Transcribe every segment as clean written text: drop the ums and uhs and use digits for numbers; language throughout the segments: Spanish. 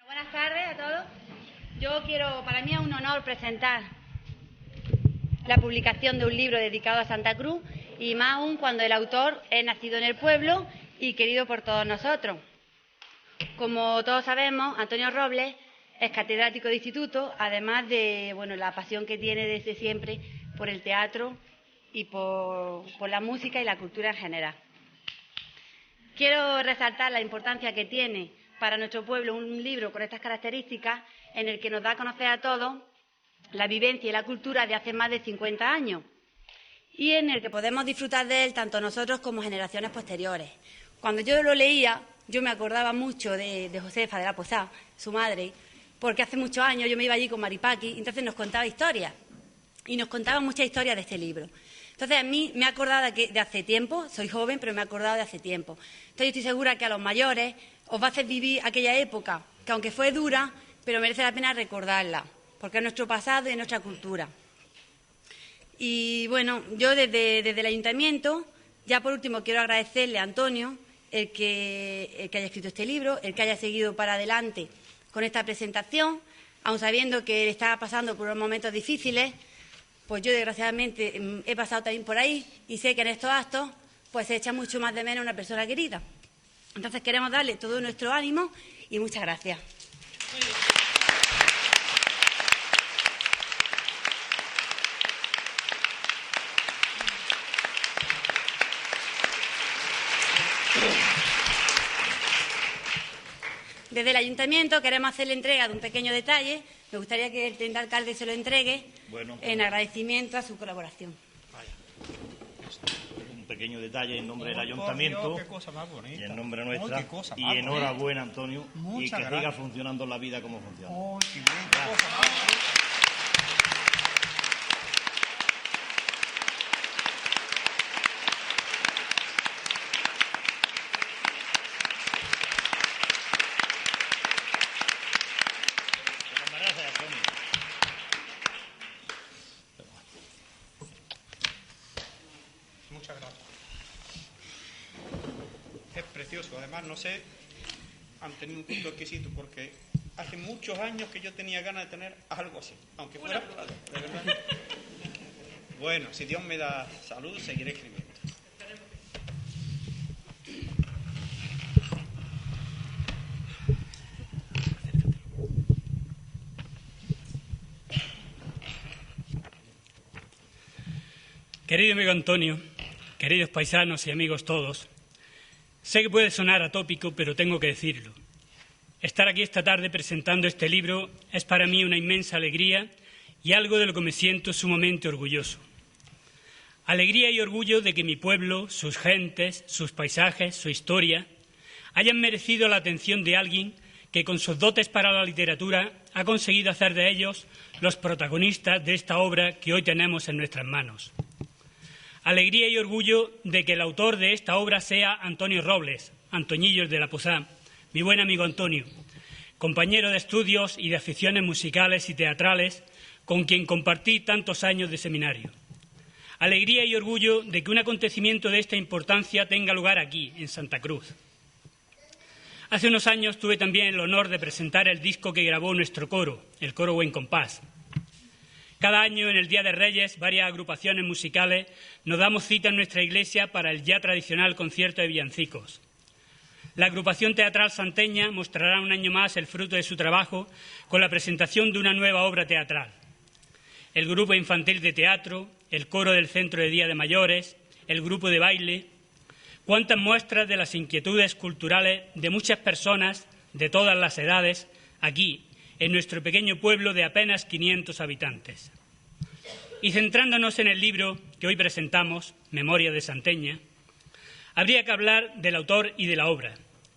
Buenas tardes a todos. Para mí es un honor presentar la publicación de un libro dedicado a Santa Cruz, y más aún cuando el autor es nacido en el pueblo y querido por todos nosotros. Como todos sabemos, Antonio Robles es catedrático de instituto, además de la pasión que tiene desde siempre por el teatro y por la música y la cultura en general. Quiero resaltar la importancia que tiene para nuestro pueblo un libro con estas características, en el que nos da a conocer a todos la vivencia y la cultura de hace más de 50 años, y en el que podemos disfrutar de él tanto nosotros como generaciones posteriores. Cuando yo lo leía, yo me acordaba mucho de Josefa de la Posada, su madre, porque hace muchos años yo me iba allí con Maripaqui, y entonces nos contaba historias, y nos contaba muchas historias de este libro. Entonces, a mí me he acordado de hace tiempo, soy joven, pero me he acordado de hace tiempo. Entonces, yo estoy segura que a los mayores os va a hacer vivir aquella época, que aunque fue dura, pero merece la pena recordarla, porque es nuestro pasado y es nuestra cultura. Y bueno, yo desde el Ayuntamiento, ya por último quiero agradecerle a Antonio el que haya escrito este libro, el que haya seguido para adelante con esta presentación, aun sabiendo que él estaba pasando por unos momentos difíciles. Pues yo, desgraciadamente, he pasado también por ahí y sé que en estos actos pues se echa mucho más de menos a una persona querida. Entonces queremos darle todo nuestro ánimo y muchas gracias. Desde el Ayuntamiento queremos hacerle entrega de un pequeño detalle. Me gustaría que el teniente alcalde se lo entregue en agradecimiento a su colaboración. Un pequeño detalle en nombre del Ayuntamiento, qué cosa más bonita. Y en nombre nuestra. Y enhorabuena, Antonio, y que siga funcionando la vida como funciona. Qué bien, qué cosa más bonita. Muchas gracias. Es precioso. Además, no sé, han tenido un gusto exquisito, porque hace muchos años que yo tenía ganas de tener algo así, aunque fuera de verdad. Bueno, si Dios me da salud, seguiré escribiendo. Querido amigo Antonio, queridos paisanos y amigos todos, sé que puede sonar atópico, pero tengo que decirlo. Estar aquí esta tarde presentando este libro es para mí una inmensa alegría y algo de lo que me siento sumamente orgulloso. Alegría y orgullo de que mi pueblo, sus gentes, sus paisajes, su historia, hayan merecido la atención de alguien que con sus dotes para la literatura ha conseguido hacer de ellos los protagonistas de esta obra que hoy tenemos en nuestras manos. Alegría y orgullo de que el autor de esta obra sea Antonio Robles, Antoñillos de la Posada, mi buen amigo Antonio, compañero de estudios y de aficiones musicales y teatrales, con quien compartí tantos años de seminario. Alegría y orgullo de que un acontecimiento de esta importancia tenga lugar aquí, en Santa Cruz. Hace unos años tuve también el honor de presentar el disco que grabó nuestro coro, el Coro Buen Compás. Cada año, en el Día de Reyes, varias agrupaciones musicales nos damos cita en nuestra iglesia para el ya tradicional concierto de villancicos. La agrupación teatral santeña mostrará un año más el fruto de su trabajo con la presentación de una nueva obra teatral. El grupo infantil de teatro, el coro del Centro de Día de Mayores, el grupo de baile. Cuántas muestras de las inquietudes culturales de muchas personas de todas las edades aquí, en nuestro pequeño pueblo de apenas 500 habitantes. Y centrándonos en el libro que hoy presentamos, Memoria de Santeña, habría que hablar del autor y de la obra,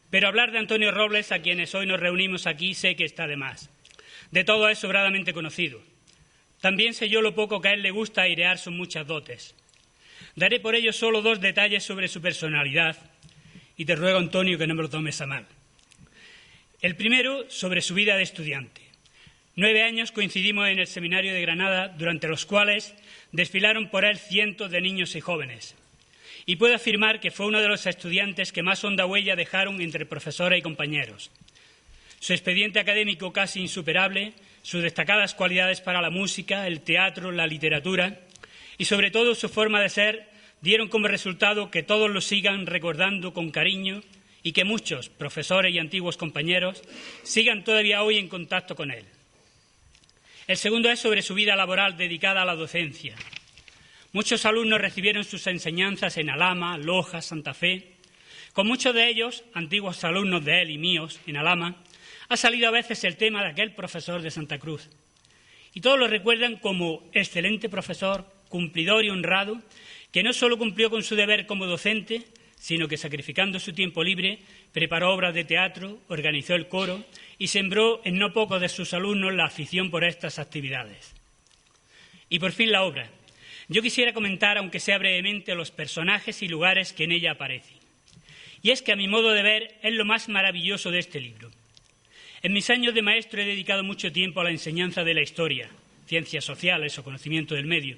pero hablar de Antonio Robles, a quienes hoy nos reunimos aquí, sé que está de más. De todo es sobradamente conocido. También sé yo lo poco que a él le gusta airear sus muchas dotes. Daré por ello solo 2 detalles sobre su personalidad, y te ruego, Antonio, que no me lo tomes a mal. El primero, sobre su vida de estudiante. 9 años coincidimos en el seminario de Granada, durante los cuales desfilaron por él cientos de niños y jóvenes. Y puedo afirmar que fue uno de los estudiantes que más honda huella dejaron entre profesores y compañeros. Su expediente académico casi insuperable, sus destacadas cualidades para la música, el teatro, la literatura y, sobre todo, su forma de ser dieron como resultado que todos lo sigan recordando con cariño y que muchos profesores y antiguos compañeros sigan todavía hoy en contacto con él. El segundo es sobre su vida laboral dedicada a la docencia. Muchos alumnos recibieron sus enseñanzas en Alhama, Loja, Santa Fe. Con muchos de ellos, antiguos alumnos de él y míos, en Alhama, ha salido a veces el tema de aquel profesor de Santa Cruz. Y todos lo recuerdan como excelente profesor, cumplidor y honrado, que no solo cumplió con su deber como docente, sino que, sacrificando su tiempo libre, preparó obras de teatro, organizó el coro y sembró en no pocos de sus alumnos la afición por estas actividades. Y por fin la obra. Yo quisiera comentar, aunque sea brevemente, los personajes y lugares que en ella aparecen. Y es que, a mi modo de ver, es lo más maravilloso de este libro. En mis años de maestro he dedicado mucho tiempo a la enseñanza de la historia, ciencias sociales o conocimiento del medio.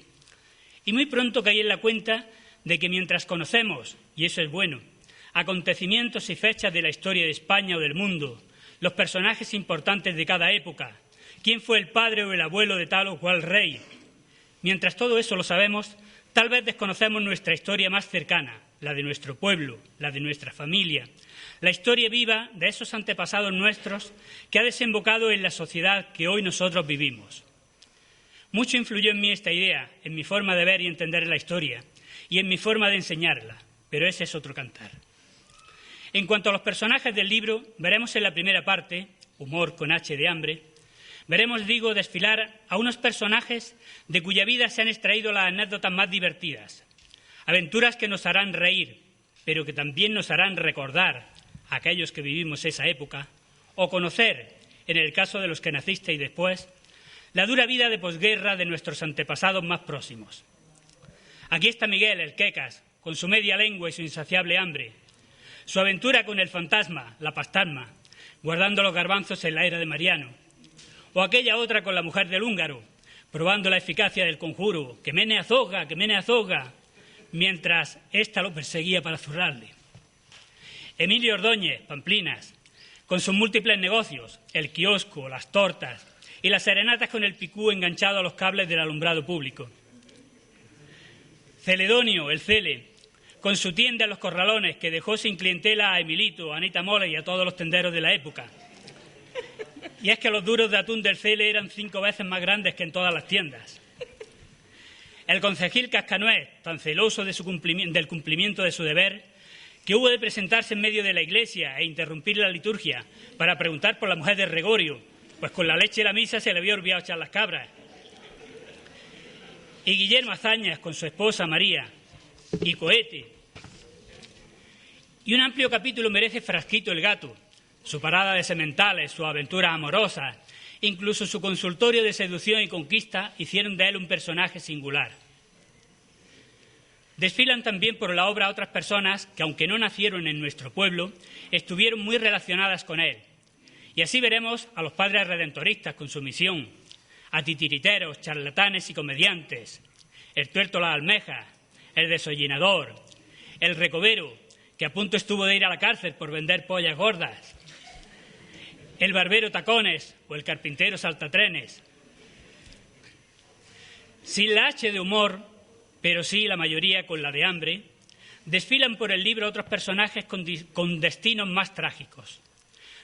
Y muy pronto caí en la cuenta de que mientras conocemos, y eso es bueno, acontecimientos y fechas de la historia de España o del mundo, los personajes importantes de cada época, quién fue el padre o el abuelo de tal o cual rey, mientras todo eso lo sabemos, tal vez desconocemos nuestra historia más cercana, la de nuestro pueblo, la de nuestra familia, la historia viva de esos antepasados nuestros que ha desembocado en la sociedad que hoy nosotros vivimos. Mucho influyó en mí esta idea, en mi forma de ver y entender la historia y en mi forma de enseñarla, pero ese es otro cantar. En cuanto a los personajes del libro, veremos en la primera parte, humor con H de hambre, veremos, digo, desfilar a unos personajes de cuya vida se han extraído las anécdotas más divertidas, aventuras que nos harán reír, pero que también nos harán recordar a aquellos que vivimos esa época, o conocer, en el caso de los que nacisteis después, la dura vida de posguerra de nuestros antepasados más próximos. Aquí está Miguel, el Quecas, con su media lengua y su insaciable hambre, su aventura con el fantasma, la pastasma, guardando los garbanzos en la era de Mariano, o aquella otra con la mujer del húngaro, probando la eficacia del conjuro, que mene azoga, mientras ésta lo perseguía para zurrarle. Emilio Ordóñez, Pamplinas, con sus múltiples negocios, el kiosco, las tortas y las serenatas con el picú enganchado a los cables del alumbrado público. Celedonio, el Cele, con su tienda en los Corralones, que dejó sin clientela a Emilito, a Anita Mola y a todos los tenderos de la época. Y es que los duros de atún del Cele eran 5 veces más grandes que en todas las tiendas. El concejil Cascanuez, tan celoso del cumplimiento de su deber, que hubo de presentarse en medio de la iglesia e interrumpir la liturgia para preguntar por la mujer de Gregorio, pues con la leche de la misa se le había olvidado echar las cabras. Y Guillermo Azañas con su esposa María, y Cohete. Y un amplio capítulo merece Frasquito el gato, su parada de sementales, sus aventuras amorosas, incluso su consultorio de seducción y conquista hicieron de él un personaje singular. Desfilan también por la obra otras personas que, aunque no nacieron en nuestro pueblo, estuvieron muy relacionadas con él. Y así veremos a los padres redentoristas con su misión, a titiriteros, charlatanes y comediantes, el tuerto las almejas, el desollinador, el recovero, que a punto estuvo de ir a la cárcel por vender pollas gordas, el barbero tacones o el carpintero saltatrenes. Sin la H de humor, pero sí la mayoría con la de hambre, desfilan por el libro otros personajes con destinos más trágicos.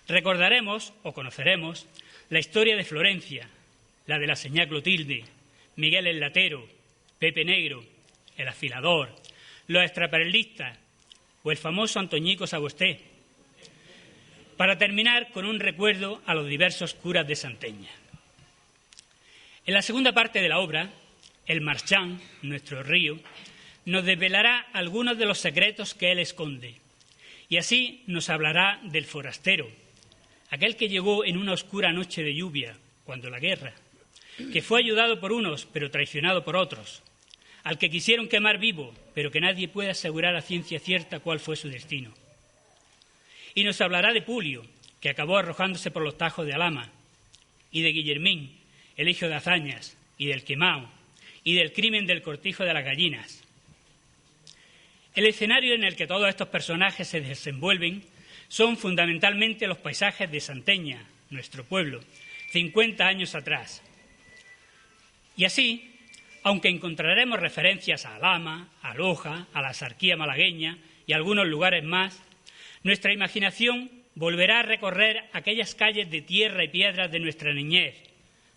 Recordaremos o conoceremos la historia de Florencia, la de la señá Clotilde, Miguel el Latero, Pepe Negro, el afilador, los extraperlistas o el famoso Antoñico Sagosté, para terminar con un recuerdo a los diversos curas de Santeña. En la segunda parte de la obra, el Marchán, nuestro río, nos desvelará algunos de los secretos que él esconde, y así nos hablará del forastero, aquel que llegó en una oscura noche de lluvia, cuando la guerra, que fue ayudado por unos, pero traicionado por otros, al que quisieron quemar vivo, pero que nadie puede asegurar a ciencia cierta cuál fue su destino. Y nos hablará de Pulio, que acabó arrojándose por los tajos de Alhama, y de Guillermín, el hijo de Azañas, y del Quemao, y del crimen del cortijo de las gallinas. El escenario en el que todos estos personajes se desenvuelven son fundamentalmente los paisajes de Santeña, nuestro pueblo, 50 años atrás. Y así, aunque encontraremos referencias a Alhama, a Loja, a la Axarquía malagueña y a algunos lugares más, nuestra imaginación volverá a recorrer aquellas calles de tierra y piedras de nuestra niñez,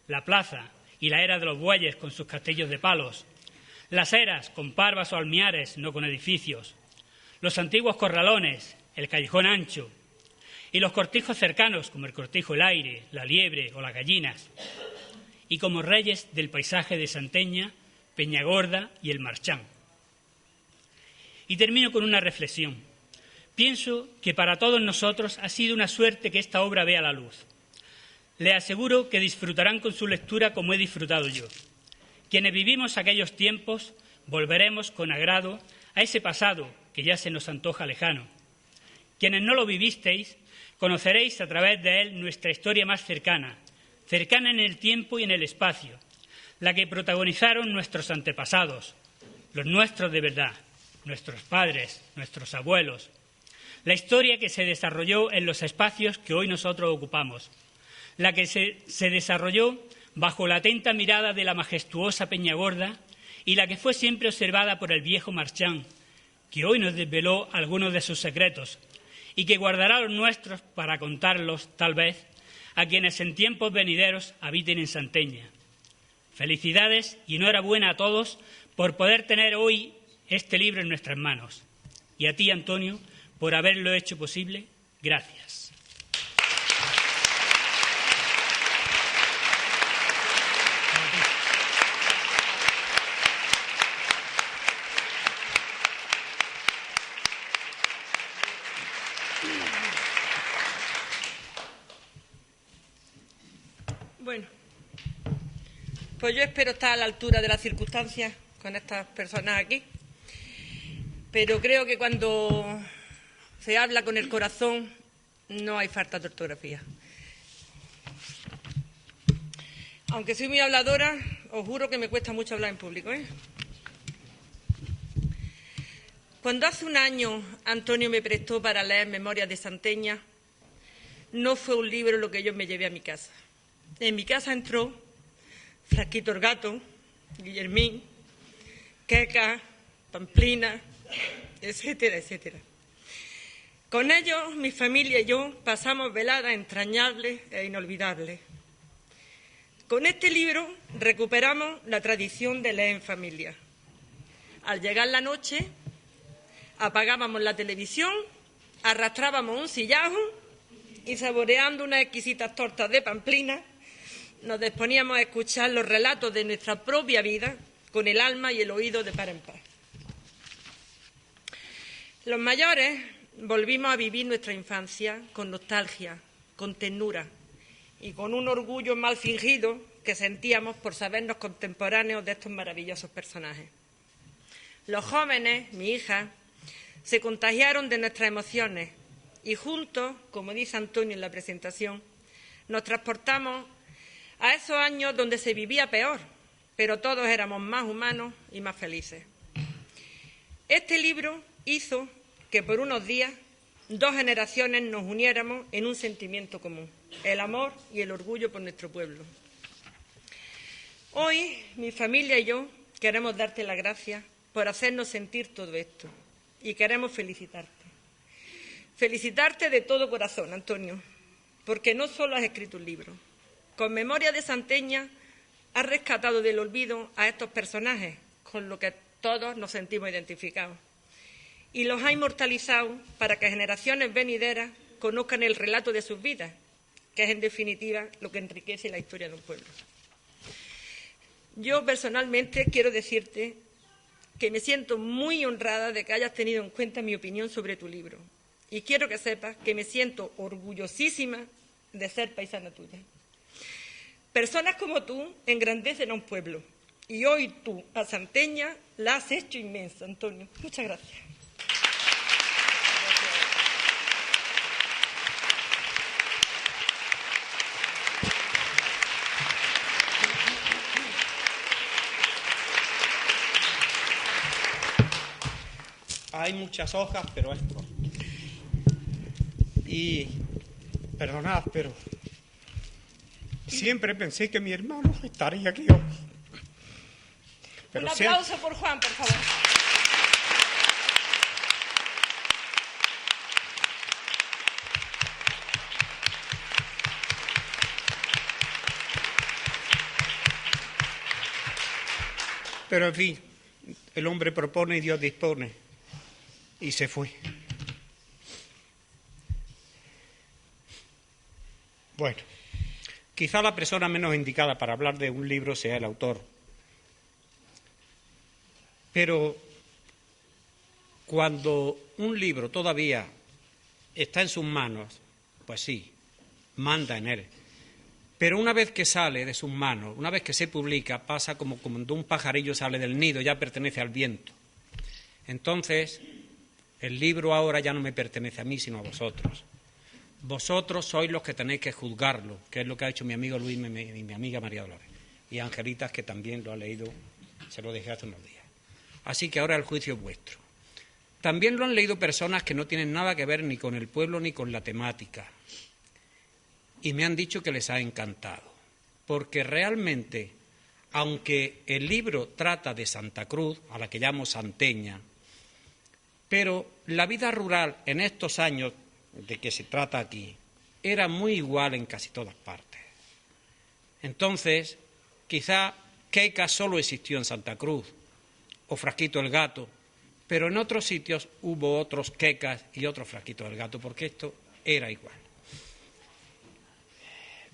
la plaza y la era de los bueyes con sus castillos de palos, las eras con parvas o almiares, no con edificios, los antiguos corralones, el callejón ancho y los cortijos cercanos como el cortijo El Aire, la Liebre o las Gallinas, y como reyes del paisaje de Santeña, Peñagorda y el Marchán. Y termino con una reflexión. Pienso que para todos nosotros ha sido una suerte que esta obra vea la luz. Les aseguro que disfrutarán con su lectura como he disfrutado yo. Quienes vivimos aquellos tiempos volveremos con agrado a ese pasado que ya se nos antoja lejano. Quienes no lo vivisteis, conoceréis a través de él nuestra historia más cercana, cercana en el tiempo y en el espacio, la que protagonizaron nuestros antepasados, los nuestros de verdad, nuestros padres, nuestros abuelos, la historia que se desarrolló en los espacios que hoy nosotros ocupamos, la que se desarrolló bajo la atenta mirada de la majestuosa Peñagorda y la que fue siempre observada por el viejo Marchán, que hoy nos desveló algunos de sus secretos y que guardará los nuestros para contarlos, tal vez, a quienes en tiempos venideros habiten en Santeña. Felicidades y enhorabuena a todos por poder tener hoy este libro en nuestras manos. Y a ti, Antonio, por haberlo hecho posible, gracias. Bueno, pues yo espero estar a la altura de las circunstancias con estas personas aquí, pero creo que cuando se habla con el corazón no hay falta de ortografía. Aunque soy muy habladora, os juro que me cuesta mucho hablar en público, ¿eh? Cuando hace un año Antonio me prestó para leer Memorias de Santeña, no fue un libro lo que yo me llevé a mi casa. En mi casa entró Frasquito el gato, Guillermín, Queca, Pamplina, etcétera, etcétera. Con ellos, mi familia y yo pasamos veladas entrañables e inolvidables. Con este libro recuperamos la tradición de leer en familia. Al llegar la noche, apagábamos la televisión, arrastrábamos un sillazo y, saboreando unas exquisitas tortas de Pamplina, nos disponíamos a escuchar los relatos de nuestra propia vida con el alma y el oído de par en par. Los mayores volvimos a vivir nuestra infancia con nostalgia, con ternura y con un orgullo mal fingido que sentíamos por sabernos contemporáneos de estos maravillosos personajes. Los jóvenes, mi hija, se contagiaron de nuestras emociones y juntos, como dice Antonio en la presentación, nos transportamos a esos años donde se vivía peor, pero todos éramos más humanos y más felices. Este libro hizo que por unos días dos generaciones nos uniéramos en un sentimiento común, el amor y el orgullo por nuestro pueblo. Hoy, mi familia y yo queremos darte las gracias por hacernos sentir todo esto y queremos felicitarte. Felicitarte de todo corazón, Antonio, porque no solo has escrito un libro. Con Memorias de Santeña has rescatado del olvido a estos personajes, con lo que todos nos sentimos identificados, y los has inmortalizado para que generaciones venideras conozcan el relato de sus vidas, que es en definitiva lo que enriquece la historia de un pueblo. Yo personalmente quiero decirte que me siento muy honrada de que hayas tenido en cuenta mi opinión sobre tu libro, y quiero que sepas que me siento orgullosísima de ser paisana tuya. Personas como tú engrandecen a un pueblo y hoy tú, a Santeña, la has hecho inmensa, Antonio. Muchas gracias. Hay muchas hojas, pero es corto. Y perdonad, pero siempre pensé que mi hermano estaría aquí hoy. Pero un aplauso por Juan, por favor. Pero en fin, el hombre propone y Dios dispone. Y se fue. Bueno, quizá la persona menos indicada para hablar de un libro sea el autor. Pero cuando un libro todavía está en sus manos, pues sí, manda en él. Pero una vez que sale de sus manos, una vez que se publica, pasa como cuando un pajarillo sale del nido, ya pertenece al viento. Entonces, el libro ahora ya no me pertenece a mí, sino a vosotros. Vosotros sois los que tenéis que juzgarlo, que es lo que ha hecho mi amigo Luis y mi amiga María Dolores. Y Angelitas, que también lo ha leído, se lo dejé hace unos días. Así que ahora el juicio es vuestro. También lo han leído personas que no tienen nada que ver ni con el pueblo ni con la temática. Y me han dicho que les ha encantado, porque realmente, aunque el libro trata de Santa Cruz, a la que llamo santeña, pero la vida rural en estos años de que se trata aquí era muy igual en casi todas partes. Entonces, quizá Queca solo existió en Santa Cruz, o Frasquito el Gato, pero en otros sitios hubo otros Quecas y otros Frasquitos del Gato, porque esto era igual.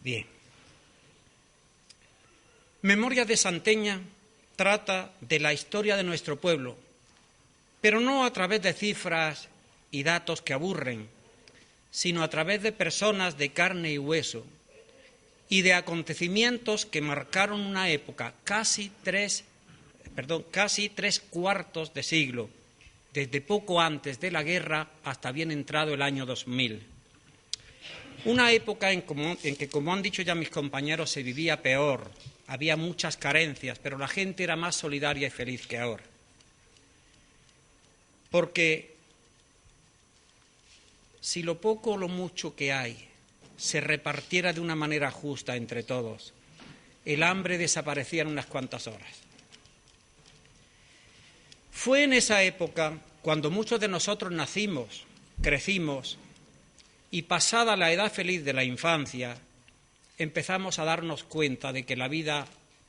Bien. Memorias de Santeña trata de la historia de nuestro pueblo, pero no a través de cifras y datos que aburren, sino a través de personas de carne y hueso y de acontecimientos que marcaron una época, casi tres cuartos de siglo, desde poco antes de la guerra hasta bien entrado el año 2000. Una época en que, como han dicho ya mis compañeros, se vivía peor, había muchas carencias, pero la gente era más solidaria y feliz que ahora. Porque si lo poco o lo mucho que hay se repartiera de una manera justa entre todos, el hambre desaparecía en unas cuantas horas. Fue en esa época cuando muchos de nosotros nacimos, crecimos, y pasada la edad feliz de la infancia, empezamos a darnos cuenta de que la vida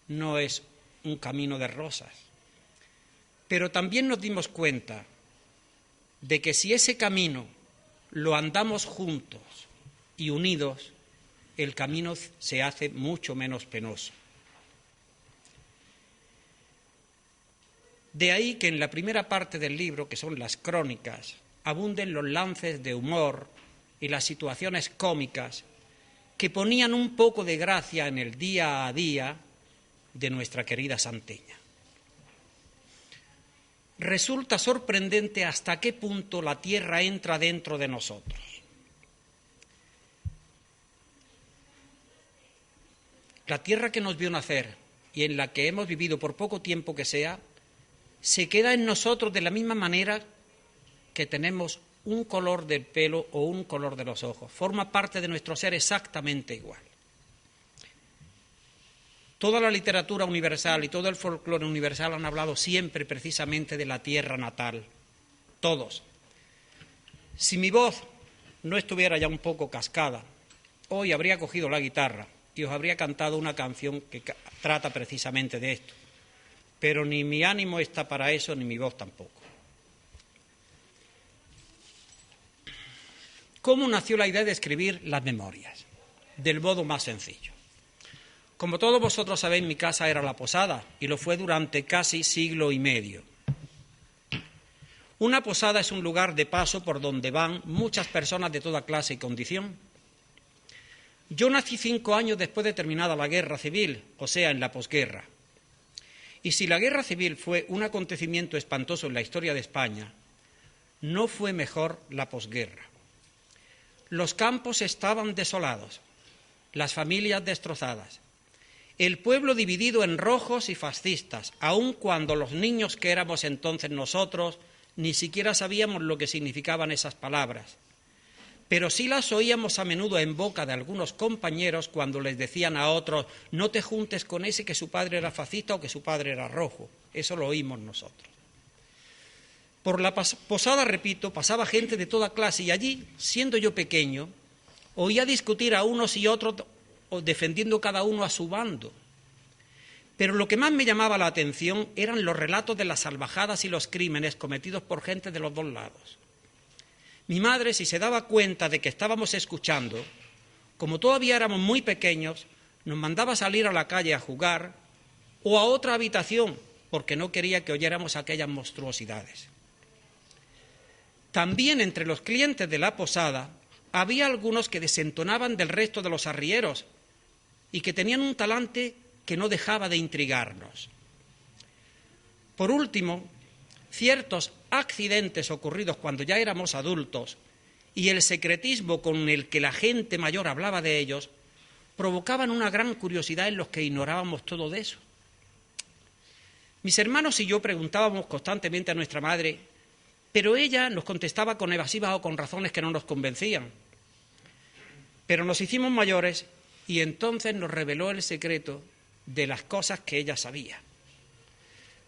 no es un camino de rosas. Pero también nos dimos cuenta de que si ese camino lo andamos juntos y unidos, el camino se hace mucho menos penoso. De ahí que en la primera parte del libro, que son las crónicas, abunden los lances de humor y las situaciones cómicas que ponían un poco de gracia en el día a día de nuestra querida Santeña. Resulta sorprendente hasta qué punto la tierra entra dentro de nosotros. La tierra que nos vio nacer y en la que hemos vivido por poco tiempo que sea, se queda en nosotros de la misma manera que tenemos un color del pelo o un color de los ojos. Forma parte de nuestro ser exactamente igual. Toda la literatura universal y todo el folclore universal han hablado siempre precisamente de la tierra natal. Todos. Si mi voz no estuviera ya un poco cascada, hoy habría cogido la guitarra y os habría cantado una canción que trata precisamente de esto. Pero ni mi ánimo está para eso, ni mi voz tampoco. ¿Cómo nació la idea de escribir las memorias? Del modo más sencillo. Como todos vosotros sabéis, mi casa era la posada y lo fue durante casi siglo y medio. Una posada es un lugar de paso por donde van muchas personas de toda clase y condición. Yo nací 5 años después de terminada la guerra civil, o sea, en la posguerra. Y si la guerra civil fue un acontecimiento espantoso en la historia de España, no fue mejor la posguerra. Los campos estaban desolados, las familias destrozadas, el pueblo dividido en rojos y fascistas, aun cuando los niños que éramos entonces nosotros ni siquiera sabíamos lo que significaban esas palabras. pero sí las oíamos a menudo en boca de algunos compañeros cuando les decían a otros: no te juntes con ese, que su padre era fascista o que su padre era rojo. Eso lo oímos nosotros. Por la posada, repito, pasaba gente de toda clase, y allí, siendo yo pequeño, oía discutir a unos y otros, defendiendo cada uno a su bando. Pero lo que más me llamaba la atención eran los relatos de las salvajadas y los crímenes cometidos por gente de los dos lados. Mi madre, si se daba cuenta de que estábamos escuchando, como todavía éramos muy pequeños, nos mandaba salir a la calle a jugar o a otra habitación, porque no quería que oyéramos aquellas monstruosidades. También entre los clientes de la posada había algunos que desentonaban del resto de los arrieros y que tenían un talante que no dejaba de intrigarnos. Por último, ciertos accidentes ocurridos cuando ya éramos adultos y el secretismo con el que la gente mayor hablaba de ellos provocaban una gran curiosidad en los que ignorábamos todo de eso. Mis hermanos y yo preguntábamos constantemente a nuestra madre, pero ella nos contestaba con evasivas o con razones que no nos convencían. Pero nos hicimos mayores y entonces nos reveló el secreto de las cosas que ella sabía.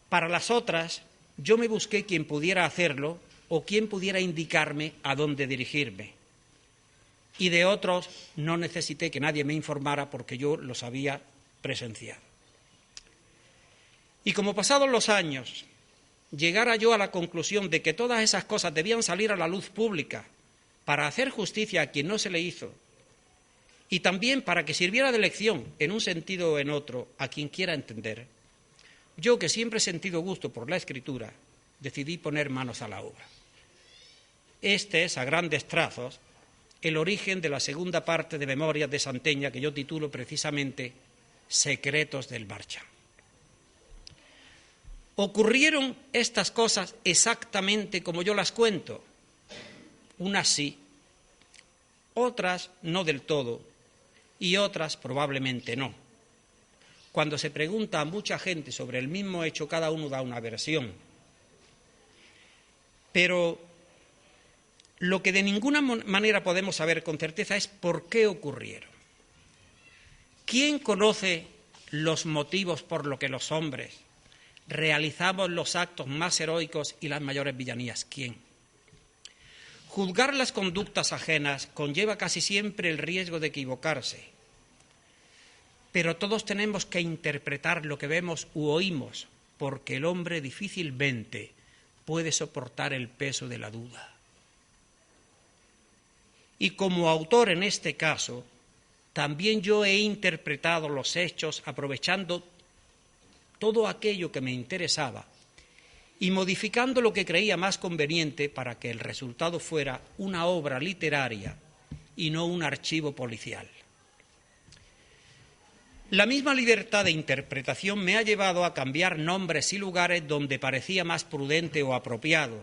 Para las otras, yo me busqué quien pudiera hacerlo o quien pudiera indicarme a dónde dirigirme. Y de otros no necesité que nadie me informara porque yo los había presenciado. Y como pasados los años llegara yo a la conclusión de que todas esas cosas debían salir a la luz pública para hacer justicia a quien no se le hizo, y también para que sirviera de lección, en un sentido o en otro, a quien quiera entender, yo, que siempre he sentido gusto por la escritura, decidí poner manos a la obra. Este es, a grandes trazos, el origen de la segunda parte de Memorias de Santeña, que yo titulo precisamente Secretos del Marchán. ¿Ocurrieron estas cosas exactamente como yo las cuento? Unas sí, otras no del todo, y otras probablemente no. Cuando se pregunta a mucha gente sobre el mismo hecho, cada uno da una versión. Pero lo que de ninguna manera podemos saber con certeza es por qué ocurrieron. ¿Quién conoce los motivos por los que los hombres realizamos los actos más heroicos y las mayores villanías? ¿Quién? Juzgar las conductas ajenas conlleva casi siempre el riesgo de equivocarse, pero todos tenemos que interpretar lo que vemos u oímos, porque el hombre difícilmente puede soportar el peso de la duda. Y como autor en este caso, también yo he interpretado los hechos aprovechando todo aquello que me interesaba y modificando lo que creía más conveniente para que el resultado fuera una obra literaria y no un archivo policial. La misma libertad de interpretación me ha llevado a cambiar nombres y lugares donde parecía más prudente o apropiado,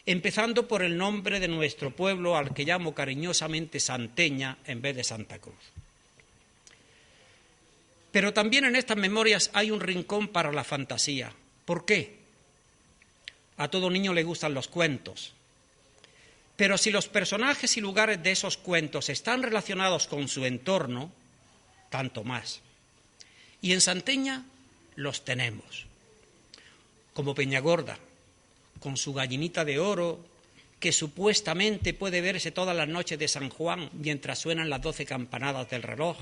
empezando por el nombre de nuestro pueblo, al que llamo cariñosamente Santeña en vez de Santa Cruz. Pero también en estas memorias hay un rincón para la fantasía. ¿Por qué? A todo niño le gustan los cuentos. Pero si los personajes y lugares de esos cuentos están relacionados con su entorno, tanto más. Y en Santeña los tenemos, como Peñagorda, con su gallinita de oro, que supuestamente puede verse todas las noches de San Juan mientras suenan las 12 campanadas del reloj.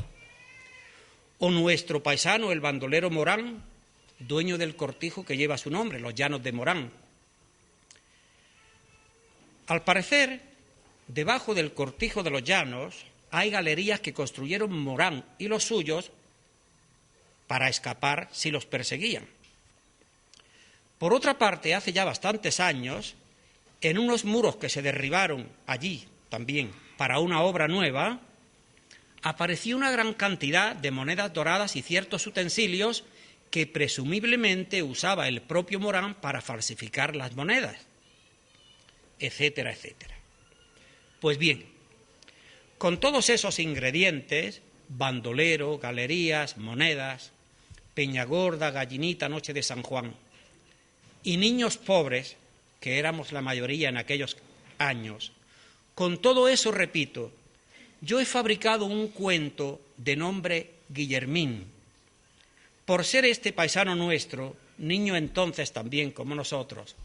O nuestro paisano, el bandolero Morán, dueño del cortijo que lleva su nombre, los Llanos de Morán. Al parecer, debajo del cortijo de los Llanos hay galerías que construyeron Morán y los suyos para escapar si los perseguían. Por otra parte, hace ya bastantes años, en unos muros que se derribaron allí también para una obra nueva, apareció una gran cantidad de monedas doradas y ciertos utensilios que presumiblemente usaba el propio Morán para falsificar las monedas, etcétera, etcétera. Pues bien, con todos esos ingredientes, bandolero, galerías, monedas, Peñagorda, gallinita, noche de San Juan, y niños pobres, que éramos la mayoría en aquellos años, Con todo eso, repito, yo he fabricado un cuento de nombre Guillermín, por ser este paisano nuestro, niño entonces también como nosotros,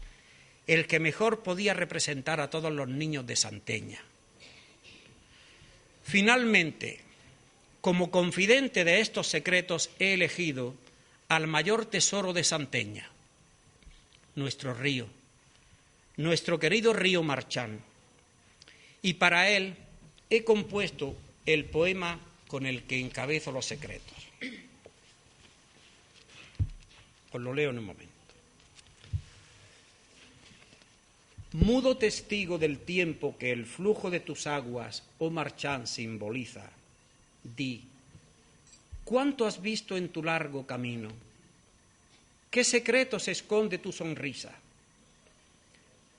el que mejor podía representar a todos los niños de Santeña. Finalmente, como confidente de estos secretos he elegido al mayor tesoro de Santeña, nuestro río, nuestro querido río Marchán, y para él he compuesto el poema con el que encabezo los secretos. Os lo leo en un momento. Mudo testigo del tiempo que el flujo de tus aguas, oh Marchán, simboliza, di, ¿cuánto has visto en tu largo camino? ¿Qué secretos esconde tu sonrisa?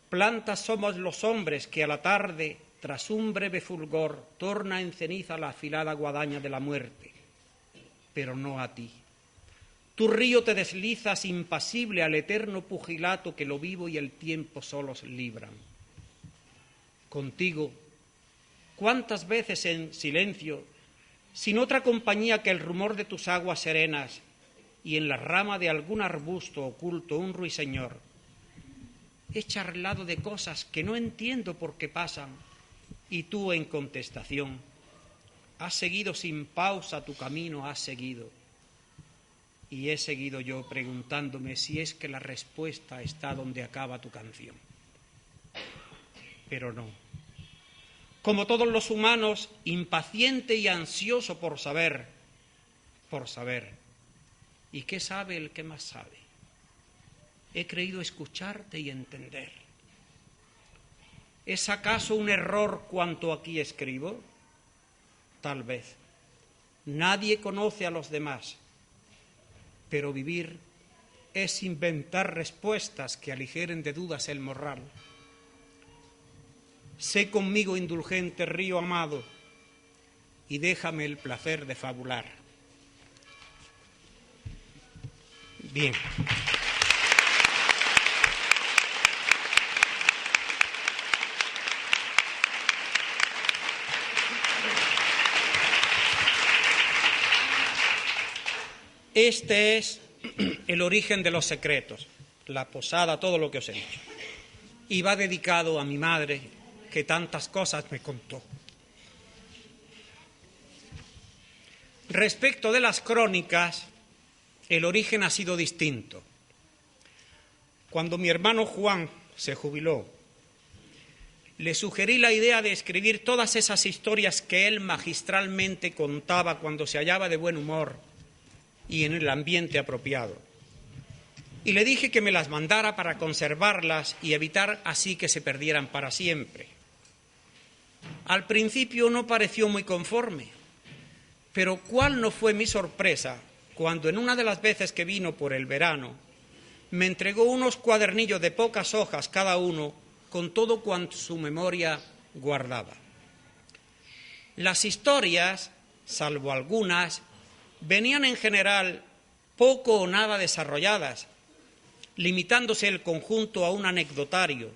Plantas somos los hombres que a la tarde, tras un breve fulgor, torna en ceniza la afilada guadaña de la muerte, pero no a ti. Tu río te deslizas impasible al eterno pugilato que lo vivo y el tiempo solos libran. Contigo, ¿cuántas veces en silencio, sin otra compañía que el rumor de tus aguas serenas y en la rama de algún arbusto oculto un ruiseñor, he charlado de cosas que no entiendo por qué pasan, y tú en contestación has seguido sin pausa tu camino, has seguido, y he seguido yo preguntándome si es que la respuesta está donde acaba tu canción. Pero no. Como todos los humanos, impaciente y ansioso por saber. ¿Y qué sabe el que más sabe? He creído escucharte y entender. ¿Es acaso un error cuanto aquí escribo? Tal vez. Nadie conoce a los demás, pero vivir es inventar respuestas que aligeren de dudas el morral. Sé conmigo indulgente río amado y déjame el placer de fabular. Bien. Este es el origen de los secretos, la posada, todo lo que os he dicho. Y va dedicado a mi madre, que tantas cosas me contó. Respecto de las crónicas, el origen ha sido distinto. Cuando mi hermano Juan se jubiló, le sugerí la idea de escribir todas esas historias que él magistralmente contaba cuando se hallaba de buen humor y en el ambiente apropiado. Y le dije que me las mandara para conservarlas y evitar así que se perdieran para siempre. Al principio no pareció muy conforme, pero cuál no fue mi sorpresa cuando en una de las veces que vino por el verano me entregó unos cuadernillos de pocas hojas cada uno con todo cuanto su memoria guardaba. Las historias, salvo algunas, venían en general poco o nada desarrolladas, limitándose el conjunto a un anecdotario.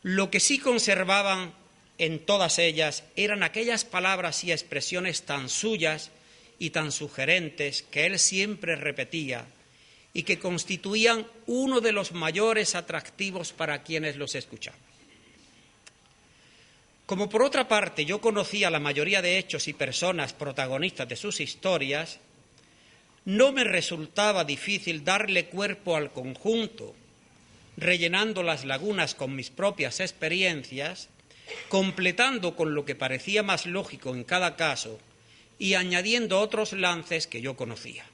Lo que sí conservaban en todas ellas eran aquellas palabras y expresiones tan suyas y tan sugerentes que él siempre repetía y que constituían uno de los mayores atractivos para quienes los escuchaban. Como por otra parte yo conocía la mayoría de hechos y personas protagonistas de sus historias, no me resultaba difícil darle cuerpo al conjunto, rellenando las lagunas con mis propias experiencias, completando con lo que parecía más lógico en cada caso y añadiendo otros lances que yo conocía.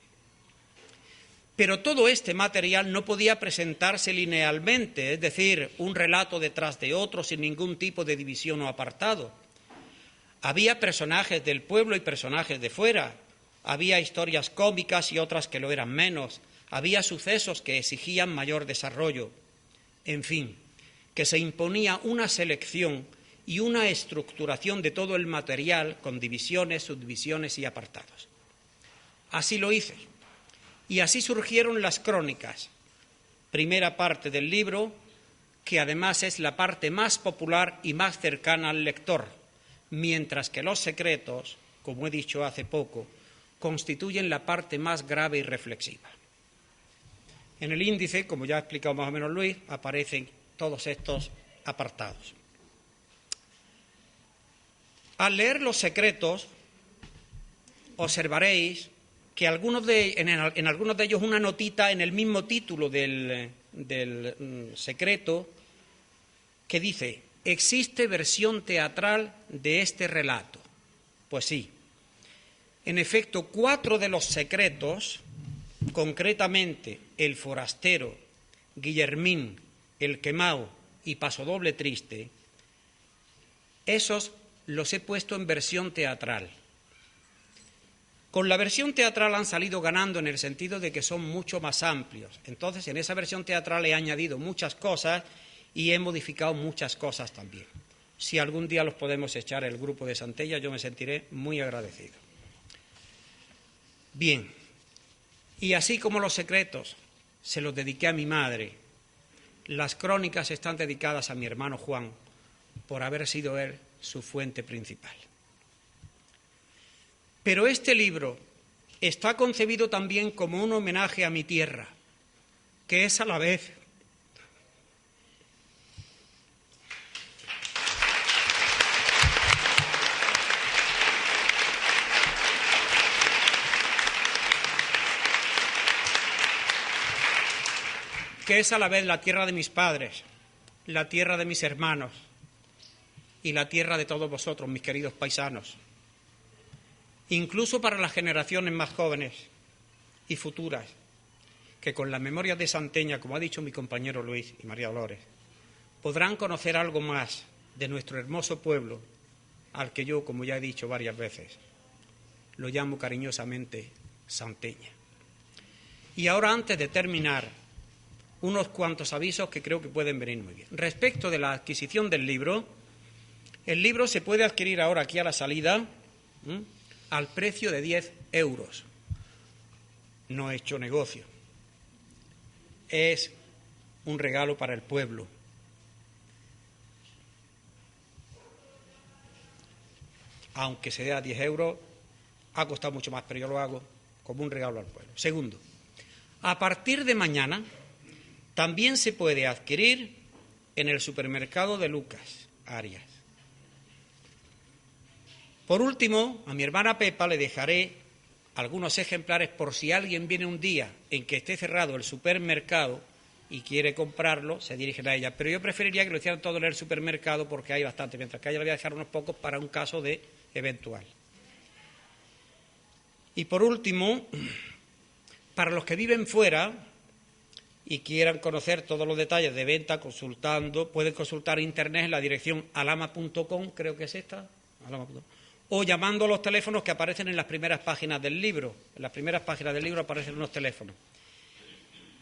Pero todo este material no podía presentarse linealmente, es decir, un relato detrás de otro sin ningún tipo de división o apartado. Había personajes del pueblo y personajes de fuera, había historias cómicas y otras que lo eran menos, había sucesos que exigían mayor desarrollo. En fin, que se imponía una selección y una estructuración de todo el material con divisiones, subdivisiones y apartados. Así lo hice. Y así surgieron las crónicas, primera parte del libro, que además es la parte más popular y más cercana al lector, mientras que los secretos, como he dicho hace poco, constituyen la parte más grave y reflexiva. En el índice, como ya ha explicado más o menos Luis, aparecen todos estos apartados. Al leer Los secretos, observaréis que en algunos de ellos una notita en el mismo título del secreto que dice: ¿existe versión teatral de este relato? Pues sí. En efecto, 4 de los secretos, concretamente El forastero, Guillermín, El quemao y Pasodoble triste, esos los he puesto en versión teatral. Con la versión teatral han salido ganando en el sentido de que son mucho más amplios. Entonces, en esa versión teatral he añadido muchas cosas y he modificado muchas cosas también. Si algún día los podemos echar el grupo de Santella, yo me sentiré muy agradecido. Bien, y así como Los secretos se los dediqué a mi madre, las crónicas están dedicadas a mi hermano Juan, por haber sido él su fuente principal. Pero este libro está concebido también como un homenaje a mi tierra, que es a la vez la tierra de mis padres, la tierra de mis hermanos y la tierra de todos vosotros, mis queridos paisanos. Incluso para las generaciones más jóvenes y futuras, que con las memorias de Santeña, como ha dicho mi compañero Luis y María Dolores, podrán conocer algo más de nuestro hermoso pueblo, al que yo, como ya he dicho varias veces, lo llamo cariñosamente Santeña. Y ahora, antes de terminar, unos cuantos avisos que creo que pueden venir muy bien. Respecto de la adquisición del libro, el libro se puede adquirir ahora aquí a la salida al precio de 10 euros. No he hecho negocio. Es un regalo para el pueblo. Aunque se dé a 10 euros, ha costado mucho más, pero yo lo hago como un regalo al pueblo. Segundo, a partir de mañana también se puede adquirir en el supermercado de Lucas Arias. Por último, a mi hermana Pepa le dejaré algunos ejemplares por si alguien viene un día en que esté cerrado el supermercado y quiere comprarlo, se dirigen a ella. Pero yo preferiría que lo hicieran todo en el supermercado porque hay bastante, mientras que a ella le voy a dejar unos pocos para un caso de eventual. Y por último, para los que viven fuera y quieran conocer todos los detalles de venta pueden consultar internet en la dirección alama.com, creo que es esta, alama.com, o llamando a los teléfonos que aparecen en las primeras páginas del libro. En las primeras páginas del libro aparecen unos teléfonos.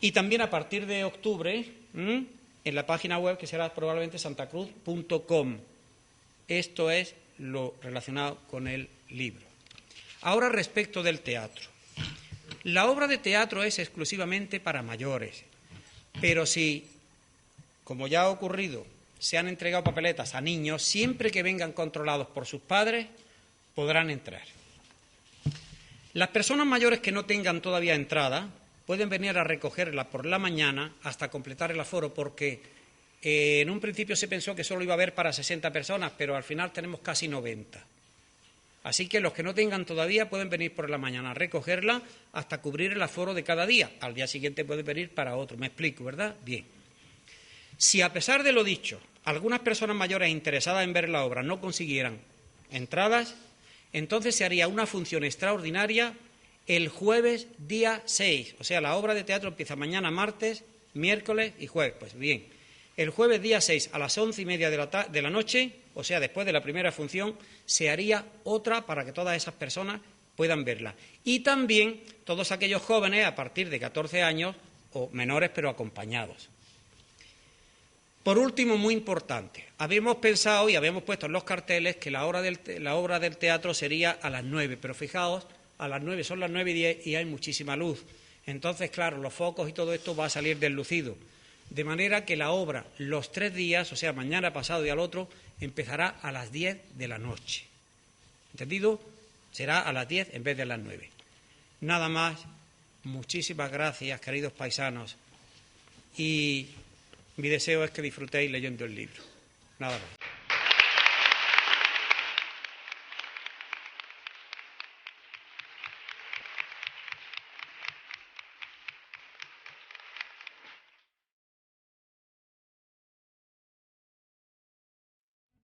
Y también a partir de octubre, en la página web que será probablemente santacruz.com. Esto es lo relacionado con el libro. Ahora, respecto del teatro. La obra de teatro es exclusivamente para mayores, pero si, como ya ha ocurrido, se han entregado papeletas a niños, siempre que vengan controlados por sus padres, podrán entrar. Las personas mayores que no tengan todavía entrada pueden venir a recogerla por la mañana hasta completar el aforo, porque en un principio se pensó que solo iba a haber para 60 personas, pero al final tenemos casi 90. Así que los que no tengan todavía pueden venir por la mañana a recogerla hasta cubrir el aforo de cada día. Al día siguiente pueden venir para otro. ¿Me explico, verdad? Bien. Si a pesar de lo dicho, algunas personas mayores interesadas en ver la obra no consiguieran entradas, entonces se haría una función extraordinaria el jueves día 6. O sea, la obra de teatro empieza mañana, martes, miércoles y jueves. Pues bien, el jueves día 6 a las 11:30 de la noche, o sea, después de la primera función, se haría otra para que todas esas personas puedan verla. Y también todos aquellos jóvenes a partir de 14 años o menores pero acompañados. Por último, muy importante, habíamos pensado y habíamos puesto en los carteles que la obra del teatro sería a las 9, pero fijaos, a las 9 son las 9:10 y hay muchísima luz. Entonces, claro, los focos y todo esto va a salir deslucido. de manera que la obra los 3 días, o sea, mañana, pasado y al otro, empezará a las 10 de la noche. ¿Entendido? Será a las 10 en vez de a las 9. Nada más, muchísimas gracias, queridos paisanos, y mi deseo es que disfrutéis leyendo el libro. Nada más.